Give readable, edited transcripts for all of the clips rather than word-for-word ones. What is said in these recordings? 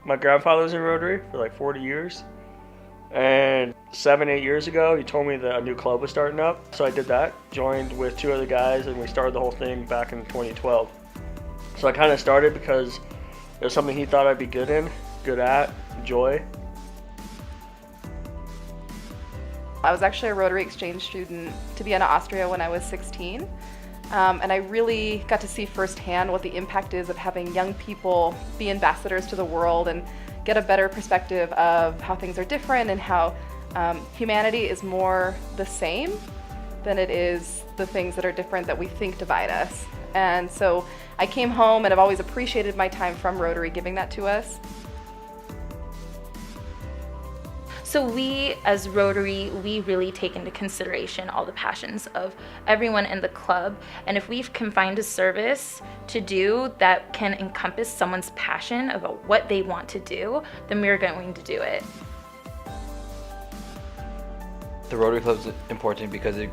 My grandfather was in Rotary for like 40 years. And 7, 8 years ago, he told me that a new club was starting up. So I did that, joined with 2 other guys, and we started the whole thing back in 2012. So I kind of started because it was something he thought I'd be good at, enjoy. I was actually a Rotary exchange student to Vienna, Austria when I was 16. And I really got to see firsthand what the impact is of having young people be ambassadors to the world and get a better perspective of how things are different and how humanity is more the same than it is the things that are different that we think divide us. And so I came home and I've always appreciated my time from Rotary giving that to us. So we, as Rotary, we really take into consideration all the passions of everyone in the club. And if we can find a service to do that can encompass someone's passion about what they want to do, then we're going to do it. The Rotary Club is important because it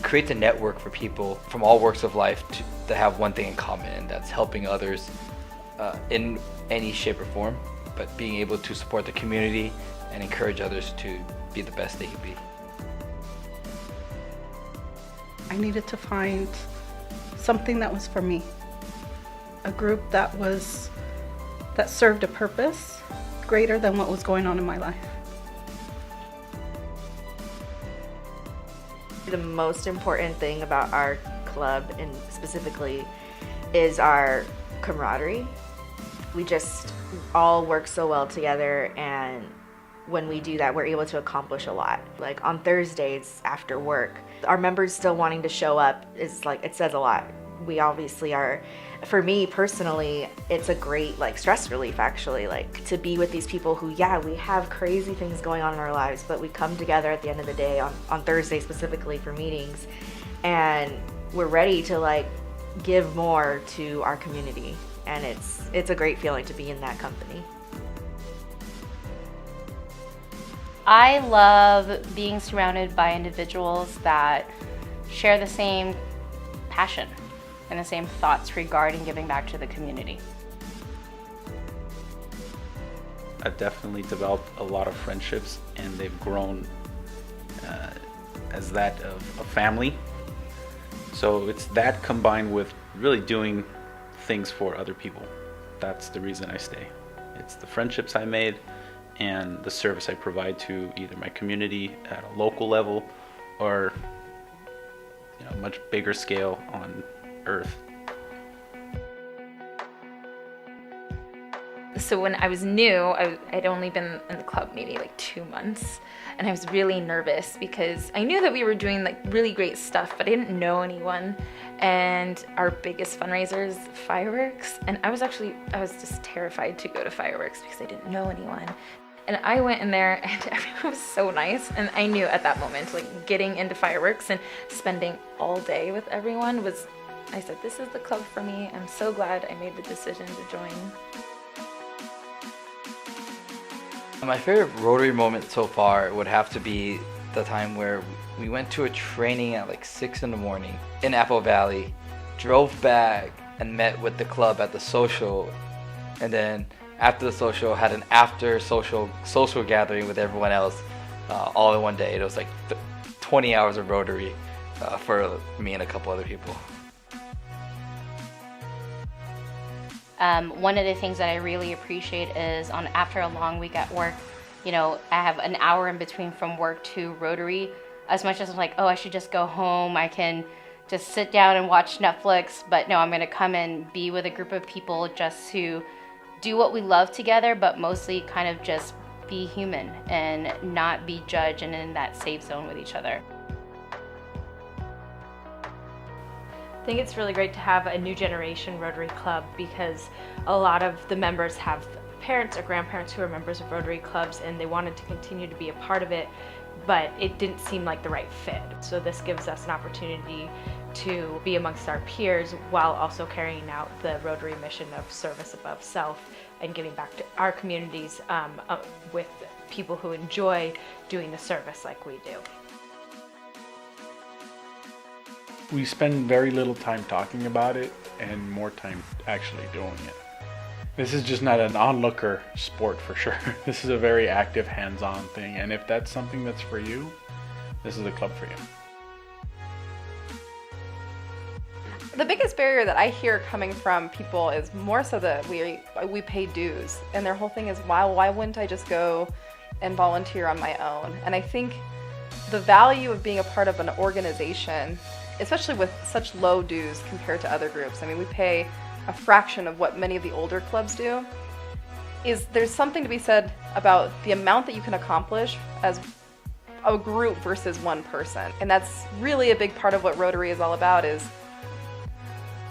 creates a network for people from all walks of life to have one thing in common, and that's helping others in any shape or form, but being able to support the community and encourage others to be the best they can be. I needed to find something that was for me, a group that served a purpose greater than what was going on in my life. The most important thing about our club, and specifically, is our camaraderie. We just all work so well together, and when we do that, we're able to accomplish a lot. Like on Thursdays after work, our members still wanting to show up is like, it says a lot. We obviously are, for me personally, it's a great like stress relief actually, like to be with these people who, yeah, we have crazy things going on in our lives, but we come together at the end of the day on Thursday specifically for meetings, and we're ready to like give more to our community. And it's a great feeling to be in that company. I love being surrounded by individuals that share the same passion and the same thoughts regarding giving back to the community. I've definitely developed a lot of friendships, and they've grown as that of a family. So it's that combined with really doing things for other people. That's the reason I stay. It's the friendships I made and the service I provide to either my community at a local level or much bigger scale on Earth. So when I was new, I'd only been in the club maybe like 2 months, and I was really nervous because I knew that we were doing like really great stuff, but I didn't know anyone. And our biggest fundraiser is fireworks, and I was just terrified to go to fireworks because I didn't know anyone. And I went in there and everyone was so nice, and I knew at that moment, like getting into fireworks and spending all day with everyone I said, this is the club for me. I'm so glad I made the decision to join. My favorite Rotary moment so far would have to be the time where we went to a training at like 6 in the morning in Apple Valley, drove back and met with the club at the social, and then after the social had an after social gathering with everyone else all in one day. It was like 20 hours of Rotary for me and a couple other people. One of the things that I really appreciate is after a long week at work, I have an hour in between from work to Rotary. As much as I'm like, oh, I should just go home, I can just sit down and watch Netflix, but no, I'm going to come and be with a group of people just to do what we love together, but mostly kind of just be human and not be judged and in that safe zone with each other. I think it's really great to have a new generation Rotary Club because a lot of the members have parents or grandparents who are members of Rotary clubs, and they wanted to continue to be a part of it, but it didn't seem like the right fit. So this gives us an opportunity to be amongst our peers while also carrying out the Rotary mission of service above self and giving back to our communities with people who enjoy doing the service like we do. We spend very little time talking about it and more time actually doing it. This is just not an onlooker sport for sure. This is a very active, hands-on thing. And if that's something that's for you, this is the club for you. The biggest barrier that I hear coming from people is more so that we pay dues, and their whole thing is, why wouldn't I just go and volunteer on my own? And I think the value of being a part of an organization, especially with such low dues compared to other groups, I mean, we pay a fraction of what many of the older clubs do, is there's something to be said about the amount that you can accomplish as a group versus one person. And that's really a big part of what Rotary is all about, is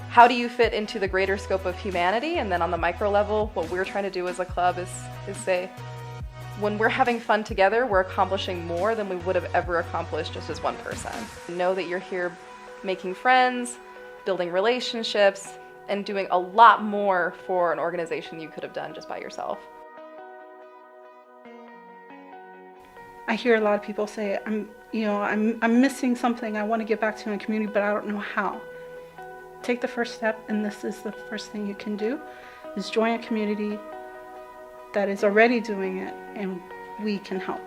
how do you fit into the greater scope of humanity? And then on the micro level, what we're trying to do as a club is say, when we're having fun together, we're accomplishing more than we would have ever accomplished just as one person. Know that you're here making friends, building relationships, and doing a lot more for an organization you could have done just by yourself. I hear a lot of people say, I'm missing something. I want to get back to my community, but I don't know how. Take the first step, and this is the first thing you can do, is join a community that is already doing it, and we can help.